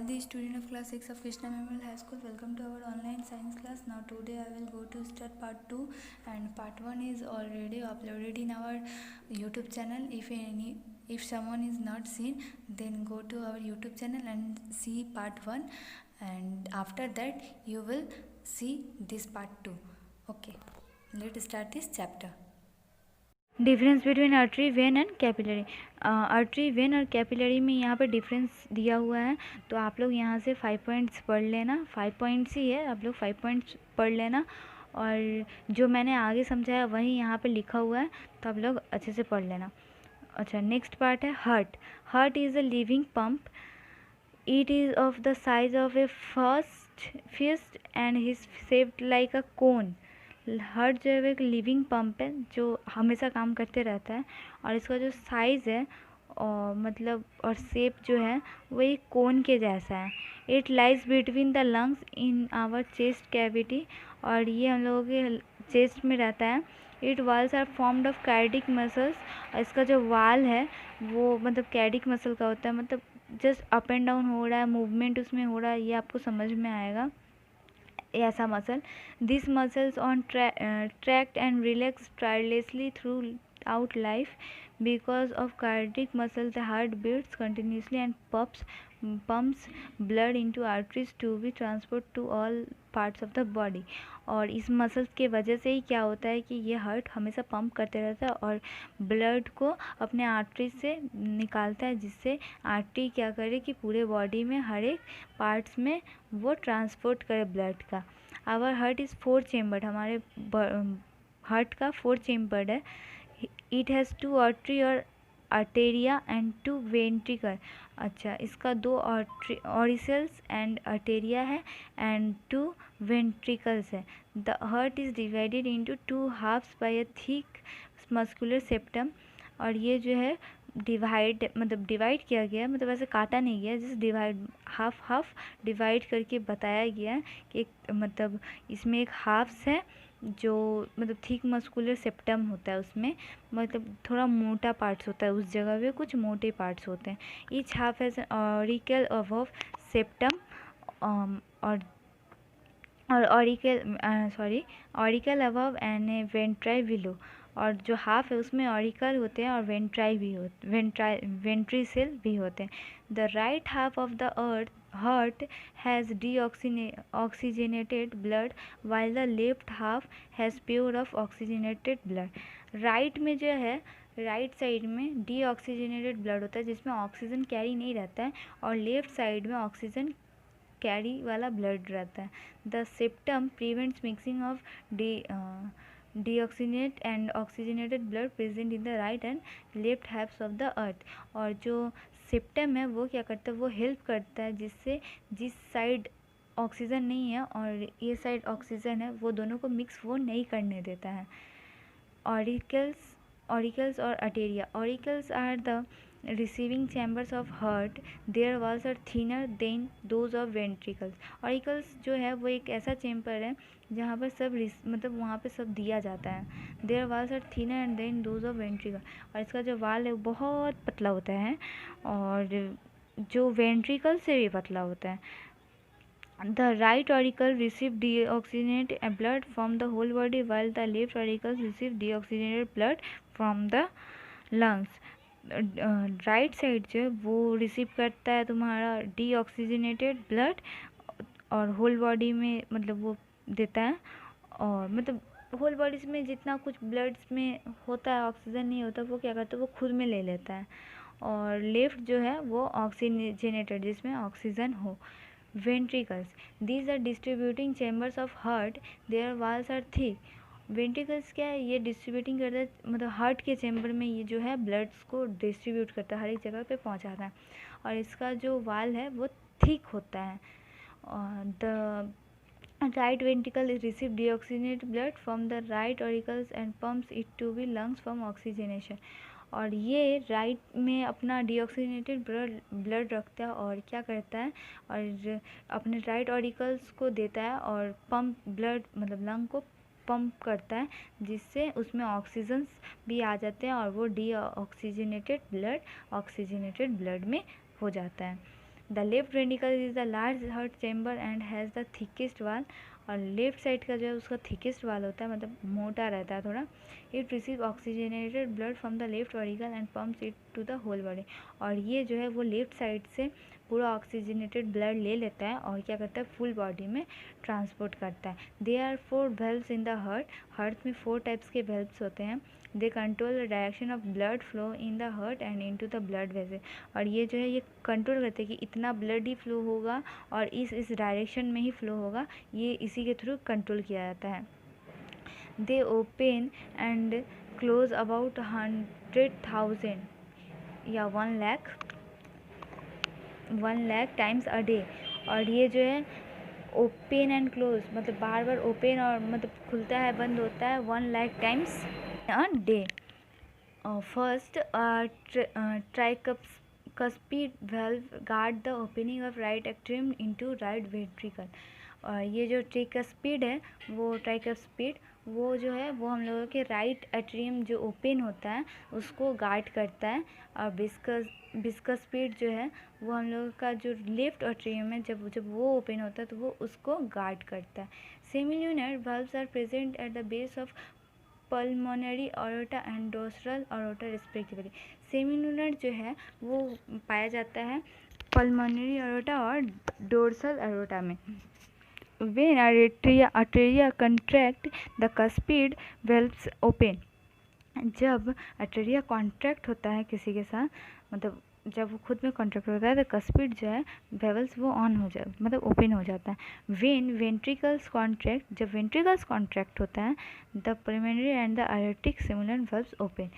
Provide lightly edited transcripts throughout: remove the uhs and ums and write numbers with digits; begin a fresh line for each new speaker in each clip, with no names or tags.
all the students of class 6 of Krishna Memorial High School, welcome to our online science class. Now today I will go to start part 2 and part 1 is already uploaded in our YouTube channel. If someone is not seen, then go to our YouTube channel and see part 1, and after that you will see this part 2. Okay, let's start this chapter.
Difference between artery vein and capillary. Artery vein और capillary में यहाँ पर difference दिया हुआ है, तो आप लोग यहाँ से 5 पॉइंट्स पढ़ लेना। 5 पॉइंट्स ही है, आप लोग 5 पॉइंट्स पढ़ लेना और जो मैंने आगे समझाया वही यहाँ पे लिखा हुआ है, तो आप लोग अच्छे से पढ़ लेना। अच्छा, नेक्स्ट पार्ट है heart. Heart is a living pump. It is of the size of a fist and is shaped like a cone. Heart जो है वो एक लिविंग पंप है जो हमेशा काम करते रहता है, और इसका जो साइज़ है और मतलब और शेप जो है वो एक कोन के जैसा है। It lies between the lungs in our chest cavity, और ये हम लोगों के चेस्ट में रहता है। It walls are formed of cardiac muscles. इसका जो वाल है वो मतलब कार्डिक मसल का होता है, मतलब जस्ट अप एंड डाउन हो रहा है, मूवमेंट उसमें हो रहा है, ये आपको समझ में आएगा ऐसा muscle. This muscles contract and relax tirelessly throughout life. Because of cardiac muscle the heart beats continuously and pumps blood into arteries to be transport to all parts of the body। और इस muscles के वजह से ही क्या होता है कि ये हार्ट हमेशा पंप करते रहता है और ब्लड को अपने आर्टरी से निकालता है, जिससे आर्टरी क्या करे कि पूरे बॉडी में हर एक पार्ट्स में वो ट्रांसपोर्ट करे ब्लड का। Our heart is 4 chambered. हमारे हार्ट का 4 चेम्बर्ड है। इट हैज़ 2 आर्टरी और आर्टेरिया एंड 2 वेंट्रिकल। अच्छा, इसका 2 ऑरिकल्स एंड आर्टेरिया है एंड 2 वेंट्रिकल्स है। The heart is divided into 2 halves by a thick muscular septum. और ये जो है डिवाइड किया गया है, मतलब ऐसे काटा नहीं गया, जस्ट डिवाइड हाफ डिवाइड करके बताया गया है कि मतलब इसमें एक हाफ्स है जो मतलब थिक मस्कुलर सेप्टम होता है, उसमें मतलब थोड़ा मोटा पार्ट्स होता है, उस जगह पे कुछ मोटे पार्ट्स होते हैं। Each half has auricle above septum और auricle above and a ventricle below. और जो हाफ है उसमें ऑरिकल होते हैं और वेंट्रीसेल भी होते हैं। The right half of the heart has deoxygenated blood while the left half has pure of oxygenated blood। Right में जो है, राइट साइड में डीऑक्सीजनेटेड ब्लड होता है जिसमें ऑक्सीजन कैरी नहीं रहता है, और लेफ्ट साइड में ऑक्सीजन कैरी वाला ब्लड रहता है। The septum prevents mixing of deoxygenated and oxygenated blood present in the right and left halves of the heart. और जो सेप्टम है वो क्या करता है, वो हेल्प करता है जिससे जिस साइड ऑक्सीजन नहीं है और ये साइड ऑक्सीजन है, वो दोनों को मिक्स वो नहीं करने देता है। ऑरिकल्स और atria. Auricles are the receiving chambers of heart। their walls are thinner than those of ventricles। Auricles जो है वो एक ऐसा चैम्बर है जहाँ पर सब मतलब वहाँ पे सब दिया जाता है। their walls are thinner than those of ventricle। और इसका जो वाल है वो बहुत पतला होता है और जो वेंट्रिकल से भी पतला होता है। The right auricle receive deoxygenated blood from the whole body while the left auricle receive deoxygenated blood from the lungs। Right side जो है वो रिसीव करता है तुम्हारा डीऑक्सीजनेटेड ब्लड और होल बॉडी में मतलब वो देता है, और मतलब होल बॉडी में जितना कुछ ब्लड्स में होता है ऑक्सीजन नहीं होता, वो क्या करता है वो खुद में ले लेता है। और लेफ्ट जो है वो ऑक्सीजनेटेड जिसमें ऑक्सीजन हो। Ventricles, these are distributing chambers of heart. Their walls are thick. Ventricles क्या है, ये डिस्ट्रीब्यूटिंग करता है, मतलब हार्ट के चैम्बर में ये जो है ब्लड्स को डिस्ट्रीब्यूट करता है, हर एक जगह पे पहुंचाता है, और इसका जो वाल है वो थिक होता है। The right ventricle receive deoxygenated blood from the right auricles and pumps it to be lungs from oxygenation. और ये राइट में अपना डीऑक्सीजनेटेड ब्लड रखता है और क्या करता है, और अपने राइट ऑरिकल्स को देता है और पंप ब्लड मतलब लंग को पंप करता है, जिससे उसमें ऑक्सीजन भी आ जाते हैं और वो ऑक्सीजनेटेड ब्लड में हो जाता है। The left ventricle is the large heart chamber and has the thickest वाल, और लेफ्ट साइड का जो है उसका थिकेस्ट वाल होता है, मतलब मोटा रहता है थोड़ा। It receive oxygenated blood from the left ventricle and pumps it to the whole body, और ये जो है वो लेफ्ट साइड से पूरा ऑक्सीजनेटेड ब्लड ले लेता है और क्या करता है, फुल बॉडी में ट्रांसपोर्ट करता है। They are 4 valves in the heart में 4 टाइप्स के वेल्व्स होते हैं। They control the direction of blood flow in the heart and into the blood vessel, और ये जो है ये कंट्रोल करते हैं कि इतना ब्लड ही फ्लो होगा और इस डायरेक्शन में ही फ्लो होगा, ये इसी के थ्रू कंट्रोल किया जाता है। दे ओपन एंड क्लोज अबाउट 100,000 या 1 लाख टाइम्स अ डे, और ये जो है ओपन एंड क्लोज मतलब बार बार ओपन और मतलब खुलता है बंद होता है 1 lakh times a day. First tricuspid valve guard the opening of right atrium into right ventricle, और ये जो ट्राइकस्पिड है वो जो है वो हम लोगों के राइट एट्रियम जो ओपन होता है उसको गार्ड करता है, और बिस्कस्पिड जो है वो हम लोगों का जो लेफ्ट एट्रियम है जब वो ओपन होता है तो वो उसको गार्ड करता है। Semilunar valves are present at the base of pulmonary aorta and dorsal aorta respectively. Semilunar जो है वो पाया जाता है पल्मोनरी ऑरोटा और डोर्सल ऑरोटा में। When arteria contract, the cuspid valves open. जब arteria कॉन्ट्रैक्ट होता है किसी के साथ, मतलब जब वो खुद में कॉन्ट्रैक्ट होता है तो कस्पिड जो है वेवल्स वो ऑन हो जाए मतलब ओपन हो जाता है। वेन वेंट्रिकल्स कॉन्ट्रैक्ट, जब वेंट्रिकल्स कॉन्ट्रैक्ट होता है the pulmonary and the Arctic simulant valves open,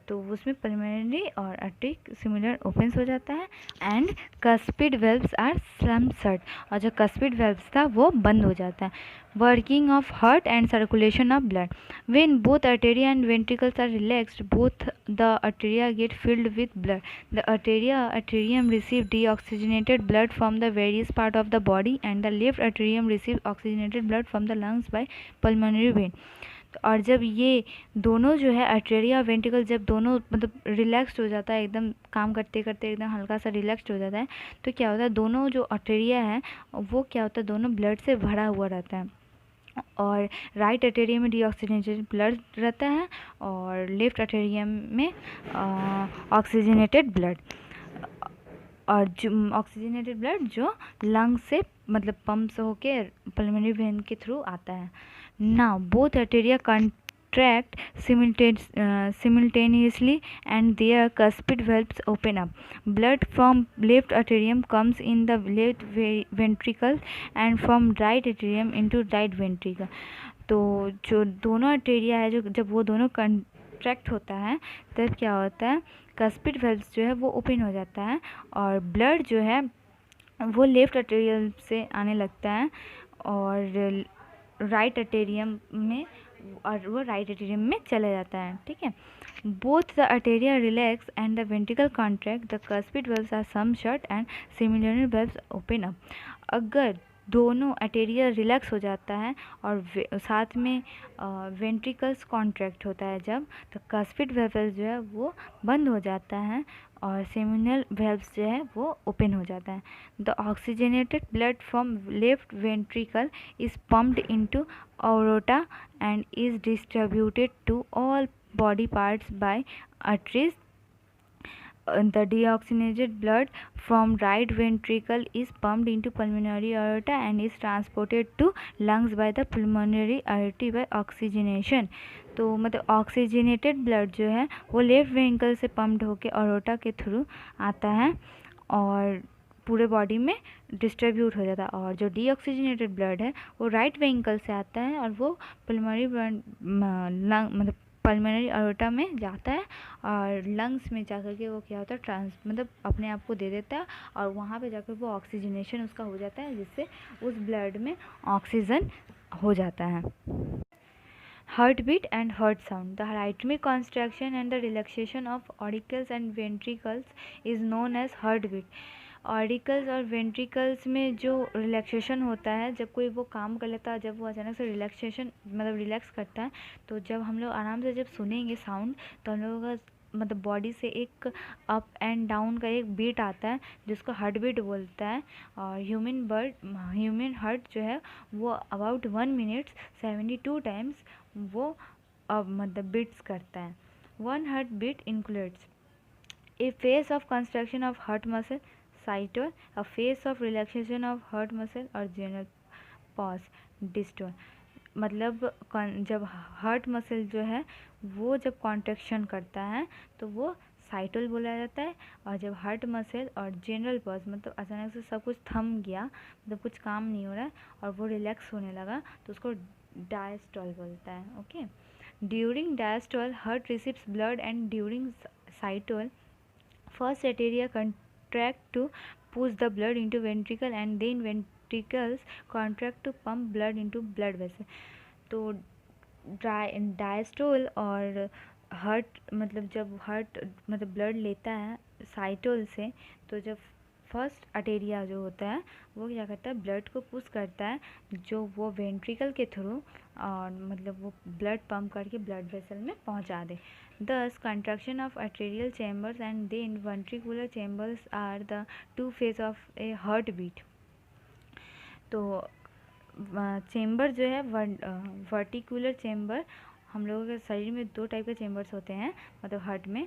तो उसमें पल्मोनरी और आर्टिक सिमुलर ओपन्स हो जाता है। And cuspid valves are slam shut, और जो कस्पिड वेल्व्स था वो बंद हो जाता है। Working of heart and circulation of blood, when both arteria and ventricles are relaxed, both the arteria get filled with blood. The atrium receive deoxygenated blood from the various part of the body, and the left atrium receive oxygenated blood from the lungs by pulmonary vein. और जब ये दोनों जो है arteria ventricle जब दोनों मतलब relaxed हो जाता है, एकदम काम करते करते एकदम हल्का सा रिलैक्स्ड हो जाता है, तो क्या होता है दोनों जो आर्टेरिया है वो क्या होता है दोनों ब्लड से भरा हुआ रहता है, और राइट आर्टेरियम में डीऑक्सीजनेटेड ब्लड रहता है और लेफ्ट आर्टेरियम में ऑक्सीजनेटेड ब्लड, और जो ऑक्सीजनेटेड ब्लड जो लंग से मतलब पंप से होके पल्मोनरी वेन के थ्रू आता है। Now both arteria contract simultaneously and their cuspid valves open up. Blood from left atrium comes in the left ventricle and from right atrium into right ventricle. तो जो दोनों arteria है जो जब वो दोनों कंट्रैक्ट होता है तब क्या होता है कस्पिड वेल्व्स जो है वो ओपन हो जाता है और ब्लड जो है वो लेफ्ट आर्टेरियल से आने लगता है और राइट आर्टेरियम में, और वो राइट आर्टेरियम में चला जाता है। ठीक है, both the atria relax and the ventricle contract, the cuspid valves are some shut and similar valves open up. अगर दोनों आर्टेरिया रिलैक्स हो जाता है और साथ में वेंट्रिकल्स कॉन्ट्रैक्ट होता है जब, तो कस्पिड वेल्व्स जो है वो बंद हो जाता है और सेमिनल वेल्व्स जो है वो ओपन हो जाता है। The oxygenated blood from left ventricle is pumped into aorta and is distributed to all body parts by arteries. The deoxygenated blood from right ventricle is pumped into pulmonary aorta and is transported to lungs by the pulmonary artery by oxygenation. तो मतलब oxygenated blood जो है वो left ventricle से pumped होकर aorta के through आता है और पूरे बॉडी में डिस्ट्रीब्यूट हो जाता है, और जो डीऑक्सीजनेटेड ब्लड है वो राइट वेंट्रिकल से आता है और वो पल्मोनरी लंग मतलब पल्मोनरी अरोटा में जाता है और लंग्स में जाकर के वो क्या होता है मतलब अपने आप को दे देता है और वहाँ पे जाकर वो ऑक्सीजनेशन उसका हो जाता है जिससे उस ब्लड में ऑक्सीजन हो जाता है। Heartbeat and heart sound. The rhythmic contraction and the relaxation of auricles and ventricles is known as heartbeat. Auricles और वेंट्रिकल्स में जो रिलैक्सेशन होता है जब कोई वो काम कर लेता है, जब वो अचानक से रिलैक्सेशन मतलब रिलैक्स करता है, तो जब हम लोग आराम से जब सुनेंगे साउंड तो हम लोगों का मतलब बॉडी से एक अप एंड डाउन का एक बीट आता है जिसको हार्ट बीट बोलता है। और ह्यूमन हार्ट जो है वो अबाउट 1 मिनट 72 टाइम्स वो अब मतलब बीट्स करता है। One heart beat includes a phase of contraction of heart muscle systole, a phase of relaxation of heart muscle और general pause dystole। मतलब जब हार्ट मसल जो है वो जब कॉन्ट्रैक्शन करता है तो वो साइटोल बोला जाता है। और जब हार्ट मसल और जनरल पॉज मतलब अचानक से सब कुछ थम गया, मतलब कुछ काम नहीं हो रहा है और वो रिलैक्स होने लगा, तो उसको डायस्टोल बोलता है। Okay, during diastole heart receives blood and during systole first arteria contract to push the blood into ventricle and then ventricles contract to pump blood into blood vessel। तो डायस्टोल और heart मतलब जब heart मतलब blood लेता है साइटोल से, तो जब फर्स्ट अटेरिया जो होता है वो क्या करता है, ब्लड को पुश करता है जो वो वेंट्रिकल के थ्रू और मतलब वो ब्लड पंप करके ब्लड वेसल में पहुंचा दे। Thus, contraction of arterial chambers and then ventricular chambers are the two phases of a heartbeat। तो चेम्बर जो है वर्टिकुलर चेम्बर, हम लोगों के शरीर में दो टाइप के चेम्बर्स होते हैं मतलब हार्ट में,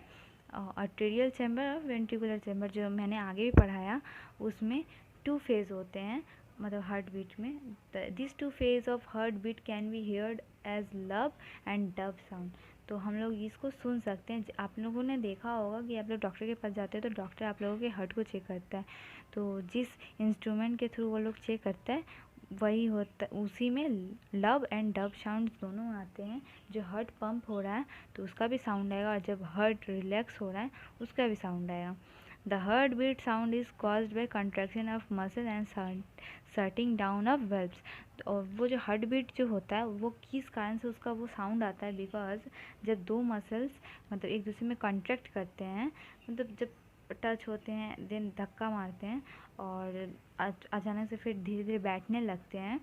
आर्टेरियल चेम्बर और वेंट्रिकुलर चेम्बर जो मैंने आगे भी पढ़ाया, उसमें 2 फेज होते हैं मतलब हार्ट बीट में। This 2 phase of heart beat can be heard as lub and dub sound. तो हम लोग इसको सुन सकते हैं। आप लोगों ने देखा होगा कि आप लोग डॉक्टर के पास जाते हैं तो डॉक्टर आप लोगों के हार्ट को चेक करता है, तो जिस इंस्ट्रूमेंट के थ्रू वो लोग चेक करता है वही होता, उसी में लब एंड डब साउंड दोनों आते हैं। जो हार्ट पंप हो रहा है तो उसका भी साउंड आएगा और जब हार्ट रिलैक्स हो रहा है उसका भी साउंड आएगा। The heart beat sound is caused by contraction of muscle and shutting down of valves. और वो जो हार्ट बीट जो होता है वो किस कारण से उसका वो साउंड आता है, बिकॉज जब दो मसल्स मतलब एक दूसरे में कॉन्ट्रैक्ट करते हैं, मतलब जब टच होते हैं देन धक्का मारते हैं और अचानक से फिर धीरे धीरे बैठने लगते हैं,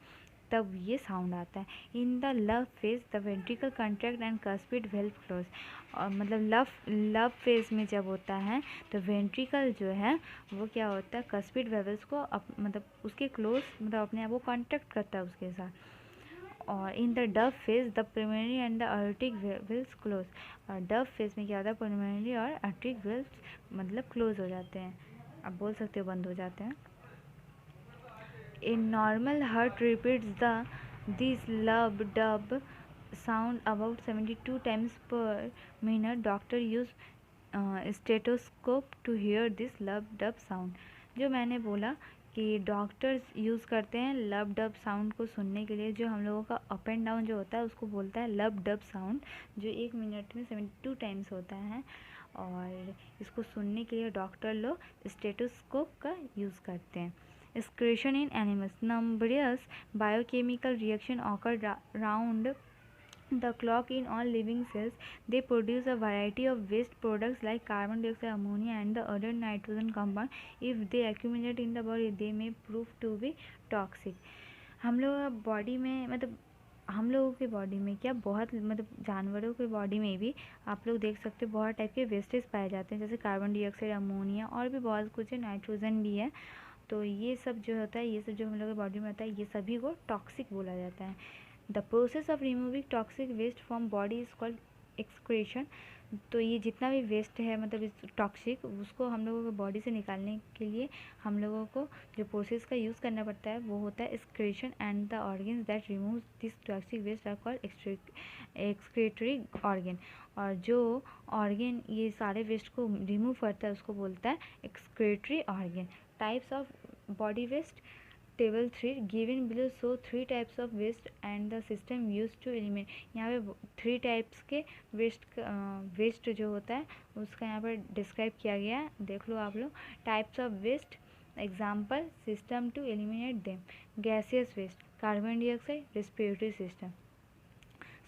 तब ये साउंड आता है। In the love phase the ventricle contract and cuspid valve close. और मतलब लव फेज में जब होता है तो वेंट्रिकल जो है वो क्या होता है, कस्पिड वेल्व्स को मतलब उसके क्लोज मतलब अपने आप को कॉन्ट्रैक्ट करता है उसके साथ। और in the dub phase the primary and the Arctic valves close. और डब फेज में क्या होता है, प्राइमरी और आर्टिक वेल्व्स मतलब क्लोज हो जाते हैं, आप बोल सकते हो बंद हो जाते हैं। A normal heart repeats this lub dub sound about 72 times per minute. Doctor use stethoscope to hear this lub dub sound। जो मैंने बोला कि डॉक्टर्स यूज़ करते हैं लब डब साउंड को सुनने के लिए। जो हम लोगों का अप एंड डाउन जो होता है उसको बोलता है लब डब साउंड, जो 1 मिनट में 72 टाइम्स होता है। और इसको सुनने के लिए डॉक्टर लोग स्टेथोस्कोप का यूज़ करते हैं। Excretion in animals. Numerous biochemical reactions occur round the clock in all living cells. They produce a variety of waste products like carbon dioxide, ammonia, and the other nitrogen compound. If they accumulate in the body, they may prove to be toxic। हम लोग body में मतलब हम लोगों के body में क्या बहुत मतलब जानवरों के बॉडी में भी आप लोग देख सकते हो बहुत टाइप के वेस्टेज पाए जाते हैं, जैसे कार्बन डाइऑक्साइड, अमोनिया और भी बहुत कुछ है, नाइट्रोजन भी है। तो ये सब जो होता है, ये सब जो हम लोग के बॉडी में होता है, ये सभी को टॉक्सिक बोला जाता है। The process of removing toxic waste from body is called excretion. तो ये जितना भी वेस्ट है मतलब इस टॉक्सिक, उसको हम लोगों को बॉडी से निकालने के लिए हम लोगों को जो प्रोसेस का यूज़ करना पड़ता है वो होता है excretion. And the organs that remove this toxic waste are called excretory organ. और जो ऑर्गन ये सारे वेस्ट को रिमूव करता है उसको बोलता है excretory organ. Types of body waste table 3 given below so 3 types of waste and the system use to eliminate. यहाँ पे 3 टाइप्स के वेस्ट जो होता है उसका यहाँ पर डिस्क्राइब किया गया है, देख लो आप लोग। Types of waste example, system to eliminate them, gaseous waste carbon dioxide, respiratory system,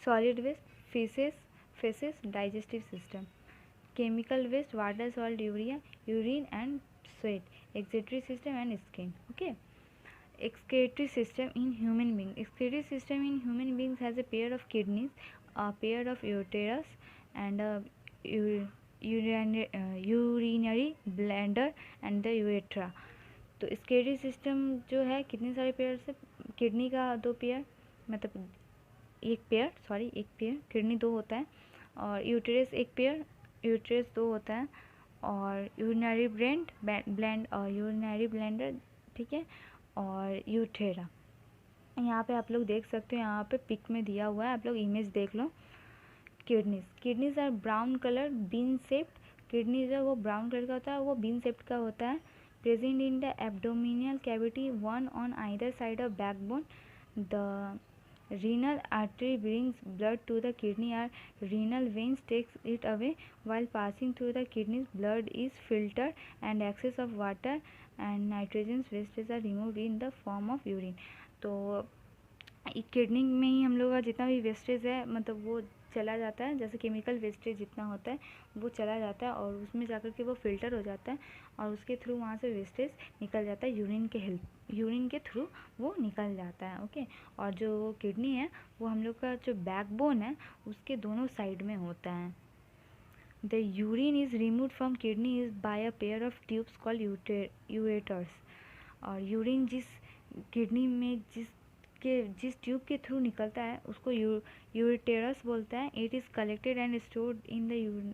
solid waste faeces digestive system, chemical waste water, salt, urea, urine and sweat, excretory system and skin। Okay, excretory system in human being. Excretory system in human beings has a pair of kidneys, a pair of uterus and a urinary bladder and the urethra. तो excretory system जो है कितने सारे pair से, kidney का 2 pair, मतलब एक pair, kidney 2 होता है, और यूटेरस 1 पेयर, यूटेरस 2 होता है, और यूरिनरी ब्लैंड और यूरिनरी ब्लैंडर, ठीक है, और यूथेरा। यहाँ पे आप लोग देख सकते हो, यहाँ पे पिक में दिया हुआ है, आप लोग इमेज देख लो। Kidneys are brown colour bean shaped. Kidneys है वो ब्राउन कलर का होता है, वो बीन शेप्ड का होता है। Present in the abdominal cavity, one on either side of backbone. The renal artery brings blood to the kidney, or renal veins takes it away. While passing through the kidneys, blood is filtered and excess of water and nitrogen wastes are removed in the form of urine. तो kidney में ही हम लोग का जितना भी wastage है, मतलब वो चला जाता है, जैसे केमिकल वेस्टेज जितना होता है वो चला जाता है, और उसमें जाकर के वो फिल्टर हो जाता है, और उसके थ्रू वहाँ से वेस्टेज निकल जाता है, यूरिन के थ्रू वो निकल जाता है। ओके, और जो किडनी है वो हम लोग का जो बैकबोन है उसके दोनों साइड में होता है। The urine is remove from kidney is by a pair of tubes called ureters. और यूरिन जिस किडनी में जिस ट्यूब के थ्रू निकलता है उसको यूरेटरस बोलते हैं। It is collected and stored in the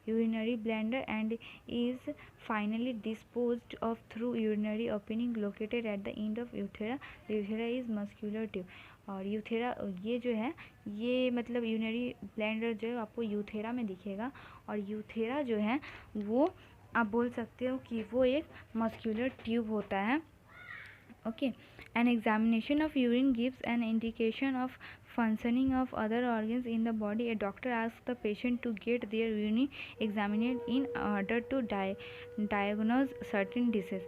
urinary bladder and is finally disposed of through urinary opening located at the end of urethra. The urethra is muscular tube. और यूथेरा ये जो है, ये मतलब यूरिनरी ब्लैंडर जो है आपको यूथेरा में दिखेगा, और यूथेरा जो है वो आप बोल सकते हो कि वो एक मस्क्यूलर ट्यूब होता है। Okay, an examination of urine gives an indication of functioning of other organs in the body. A doctor asks the patient to get their urine examined in order to diagnose certain disease.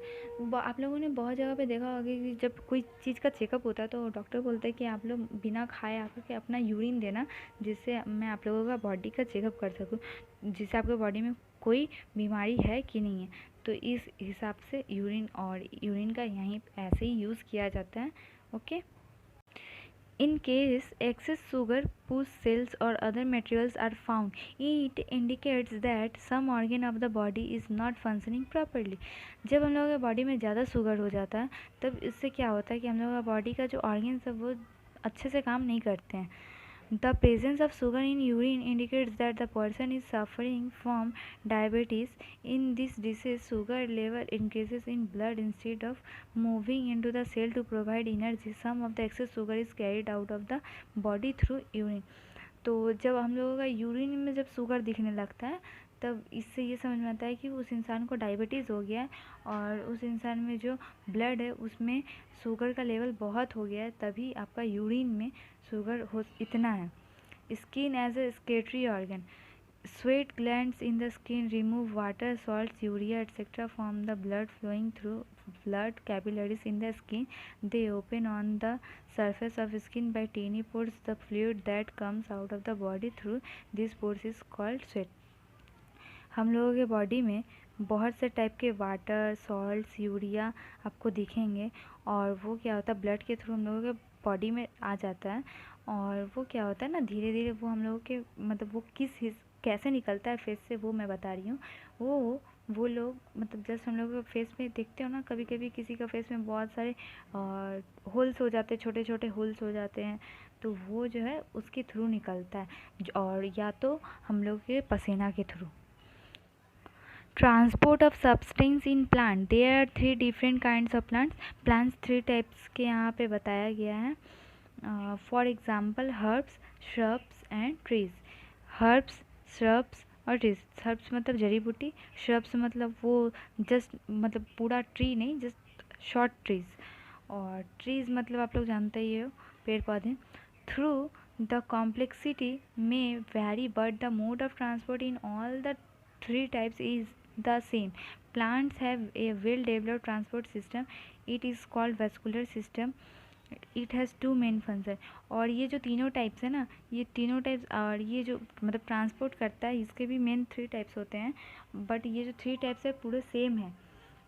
आप लोगों ने बहुत जगह पे देखा होगा कि जब कोई चीज़ का चेकअप होता है तो डॉक्टर बोलते हैं कि आप लोग बिना खाए आकर के अपना यूरिन देना, जिससे मैं आप लोगों का बॉडी का चेकअप कर सकूँ, जिससे आपके बॉडी में कोई बीमारी है कि नहीं है। तो इस हिसाब से यूरिन का यहीं ऐसे ही यूज़ किया जाता है। Okay, in case excess sugar, pus cells or other materials are found, it indicates that some organ of the body is not functioning properly. जब हम लोगों के बॉडी में ज़्यादा शुगर हो जाता है तब इससे क्या होता है कि हम लोगों का बॉडी का जो ऑर्गन्स है वो अच्छे से काम नहीं करते हैं। The presence of sugar in urine indicates that the person is suffering from diabetes. In this disease, sugar level increases in blood instead of moving into the cell to provide energy. Some of the excess sugar is carried out of the body through urine. तो जब हम लोगों का urine में जब sugar दिखने लगता है तब इससे ये समझ में आता है कि उस इंसान को डायबिटीज़ हो गया है, और उस इंसान में जो ब्लड है उसमें शुगर का लेवल बहुत हो गया है, तभी आपका यूरिन में शुगर हो इतना है। Skin as a excretory organ, sweat glands in the skin remove water, salts, urea, etc. from the blood flowing through blood capillaries in the skin. They open on the surface of skin by tiny pores. The fluid that comes out of the body through these pores is called sweat. हम लोगों के body में बहुत से type के water, salts, urea आपको दिखेंगे, और वो क्या होता है ब्लड के थ्रू हम लोगों के बॉडी में आ जाता है, और वो क्या होता है ना धीरे धीरे वो हम लोगों के मतलब वो कैसे निकलता है फेस से वो मैं बता रही हूँ। वो लोग मतलब जैसे हम लोग के फेस में देखते हो ना, कभी कभी किसी का फेस में बहुत सारे होल्स हो जाते हैं, छोटे छोटे होल्स हो जाते हैं, तो वो जो है उसके थ्रू निकलता है, और या तो हम लोग के पसीना के थ्रू। Transport of substance in plant, there are 3 different kinds of plants 3 types के यहाँ पे बताया गया है। For example herbs, shrubs and trees. Herbs, shrubs और ट्रीज। हर्ब्स मतलब जड़ी बूटी, श्रब्स मतलब वो जस्ट मतलब पूरा ट्री नहीं, जस्ट शॉर्ट ट्रीज, और ट्रीज मतलब आप लोग जानते ही हो पेड़ पौधे। थ्रू द कॉम्प्लेक्सिटी में very but the mode of transport in all the 3 types is the same. Plants have a well developed transport system. It is called vascular system. It has 2 main functions. और ये जो तीनों types है ना, ये तीनों types और ये जो मतलब ट्रांसपोर्ट करता है इसके भी मेन 3 टाइप्स होते हैं, बट ये जो 3 टाइप्स है पूरे सेम है,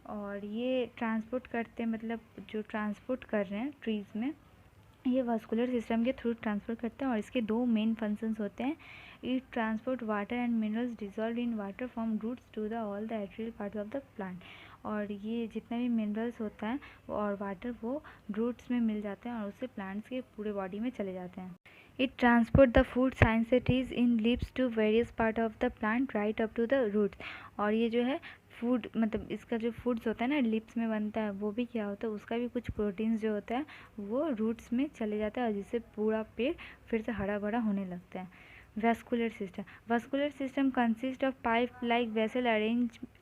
और ये ट्रांसपोर्ट करते हैं मतलब जो ट्रांसपोर्ट कर रहे हैं ट्रीज़ में ये वास्कुलर सिस्टम के थ्रू ट्रांसफर करते हैं और इसके दो मेन फंक्शंस होते हैं। It transport water and minerals dissolve in water from roots to the all the atrial parts of the plant. और ये जितना भी मिनरल्स होता है और वाटर वो रूट्स में मिल जाते हैं और उससे प्लांट्स के पूरे बॉडी में चले जाते हैं। It transport the food synthesised in leaves to various part of the plant right up to the roots. और ये जो है फूड मतलब इसका जो फूड्स होता है ना लिप्स में बनता है, वो भी क्या होता है उसका भी कुछ प्रोटीन्स जो होता है वो रूट्स में चले जाता है और जिससे पूरा पेड़ फिर से हरा भरा होने लगता है। Vascular system consists of pipe-like vessels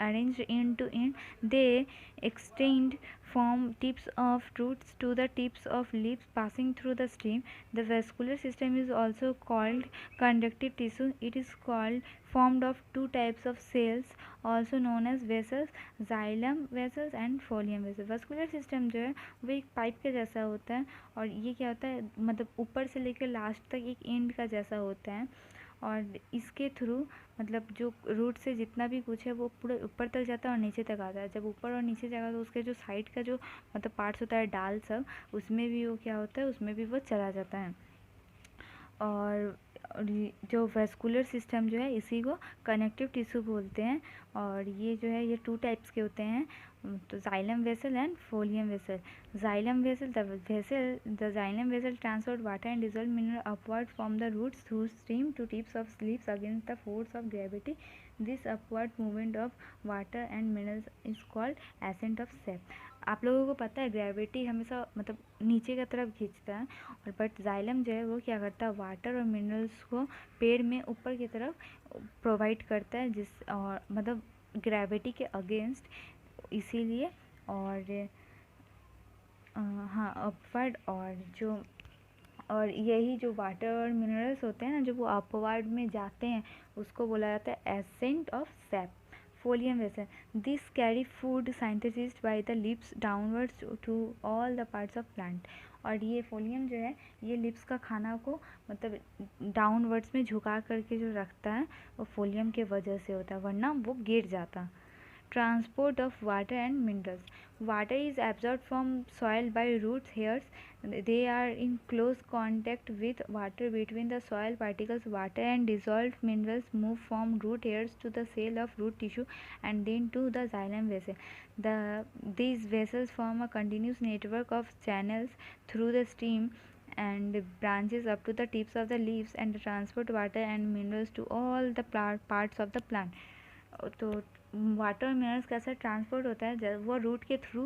arranged end to end. They extend from tips of roots to the tips of leaves passing through the stem. The vascular system is also called conductive tissue. It is formed of two types of cells, also known as vessels, xylem vessels and phloem vessels. Vascular system जो है वो एक pipe के जैसा होता है और ये क्या होता है मतलब ऊपर से लेकर लास्ट तक एक एंड का जैसा होता है और इसके थ्रू मतलब जो रूट से जितना भी कुछ है वो पूरे ऊपर तक जाता है और नीचे तक आता है। जब ऊपर और नीचे जाएगा तो उसके जो साइड का जो मतलब पार्ट्स होता है डाल सब उसमें भी वो क्या होता है उसमें भी वो चला जाता है। और जो वेस्कुलर सिस्टम जो है इसी को कनेक्टिव टिश्यू बोलते हैं और ये जो है ये टू टाइप्स के होते हैं, तो xylem vessel and phloem vessel. Xylem vessel the xylem vessel transport water and dissolve mineral upward from the roots through stream to tips of leaves against the force of gravity. This upward movement of water and minerals is called ascent of sap. आप लोगों को पता है gravity हमेशा मतलब नीचे की तरफ खींचता है और बट जाइलम जो है वो क्या करता है वाटर और मिनरल्स को पेड़ में ऊपर की तरफ प्रोवाइड करता है जिस और मतलब ग्रेविटी के अगेंस्ट इसीलिए। और हाँ अपवर्ड और यही जो वाटर और मिनरल्स होते हैं ना जो वो अपवर्ड में जाते हैं उसको बोला जाता है ascent of SAP. Folium vessel. This carry food synthesized by the leaves downwards to all the parts of plant. और ये फोलियम जो है ये लिप्स का खाना को मतलब डाउनवर्ड्स में झुका करके जो रखता है वो फोलियम के वजह से होता है वरना वो गिर जाता। Transport of water and minerals. Water is absorbed from soil by roots hairs. They are in close contact with water between the soil particles. Water and dissolved minerals move from root hairs to the cell of root tissue and then to the xylem vessel. These vessels form a continuous network of channels through the stem and branches up to the tips of the leaves and transport water and minerals to all the parts of the plant. तो water और minerals कैसे transport होता है जब वो root के through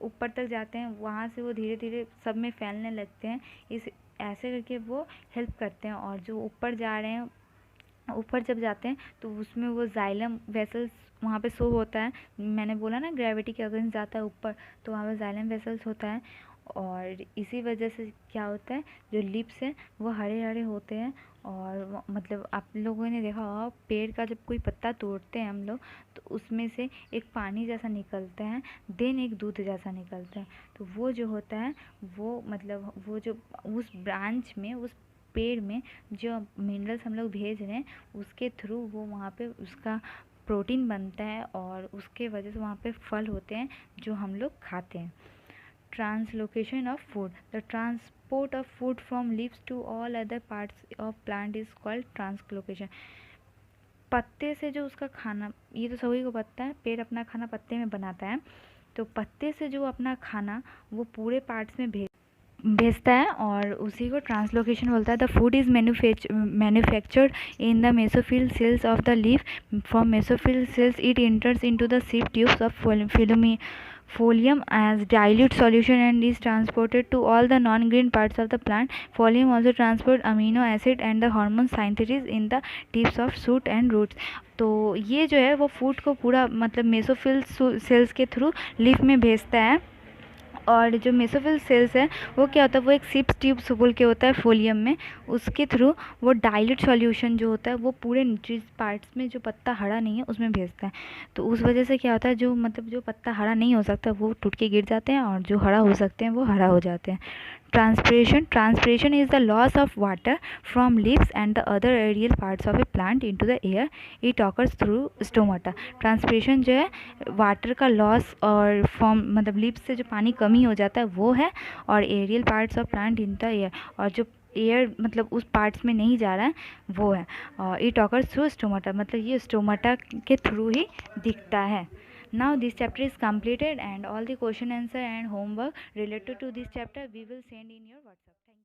ऊपर तक जाते हैं वहाँ से वो धीरे धीरे सब में फैलने लगते हैं। इस ऐसे करके वो हेल्प करते हैं और जो ऊपर जा रहे हैं ऊपर जब जाते हैं तो उसमें वो जाइलम वेसल्स वहाँ पे शो होता है। मैंने बोला ना ग्रेविटी के अगेंस्ट जाता है ऊपर तो वहाँ पे जाइलम वेसल्स होता है और इसी वजह से क्या होता है जो लिप्स हैं वो हरे हरे होते हैं। और मतलब आप लोगों ने देखा होगा पेड़ का जब कोई पत्ता तोड़ते हैं हम लोग तो उसमें से एक पानी जैसा निकलता है देन एक दूध जैसा निकलता है। तो वो जो होता है वो मतलब वो जो उस ब्रांच में उस पेड़ में जो मिनरल्स हम लोग भेज रहे हैं उसके थ्रू वो वहाँ पे उसका प्रोटीन बनता है और उसके वजह से वहाँ पे फल होते हैं जो हम लोग खाते हैं। Translocation of food. The transport of food from leaves to all other parts of plant is called translocation. पत्ते से जो उसका खाना ये तो सभी को पता है पेड़ अपना खाना पत्ते में बनाता है तो पत्ते से जो अपना खाना वो पूरे पार्ट्स में भेजता है और उसी को ट्रांसलोकेशन बोलता है। The food is manufactured in the mesophyll cells of the leaf. From mesophyll cells it enters into the seed tubes of Folium as dilute solution and is transported to all the non-green parts of the plant. Folium also transport amino acid and the hormone synthesis in the tips of shoot and roots. तो ये जो है वो food को पूरा मतलब mesophyll cells के through leaf में भेजता है और जो मेसोफिल सेल्स है वो क्या होता है वो एक सिप्स ट्यूब्स बोल के होता है फोलियम में उसके थ्रू वो डाइल्यूट सॉल्यूशन जो होता है वो पूरे जिस पार्ट्स में जो पत्ता हरा नहीं है उसमें भेजता है। तो उस वजह से क्या होता है जो मतलब जो पत्ता हरा नहीं हो सकता वो टूट के गिर जाते हैं और जो हरा हो सकते हैं वो हरा हो जाते हैं। Transpiration is the loss of water from leaves and the other aerial parts of a plant into the air. It occurs through stomata. Transpiration जो है वाटर का लॉस और फॉर्म मतलब लीव्स से जो पानी कमी हो जाता है वो है, और aerial parts of plant in the air, और जो एयर मतलब उस पार्ट्स में नहीं जा रहा है वो है। इट ऑकर्स थ्रू स्टोमाटा, मतलब ये स्टोमाटा के थ्रू ही दिखता है। Now this chapter is completed and all the question answer and homework related to this chapter we will send in your WhatsApp. Thank you.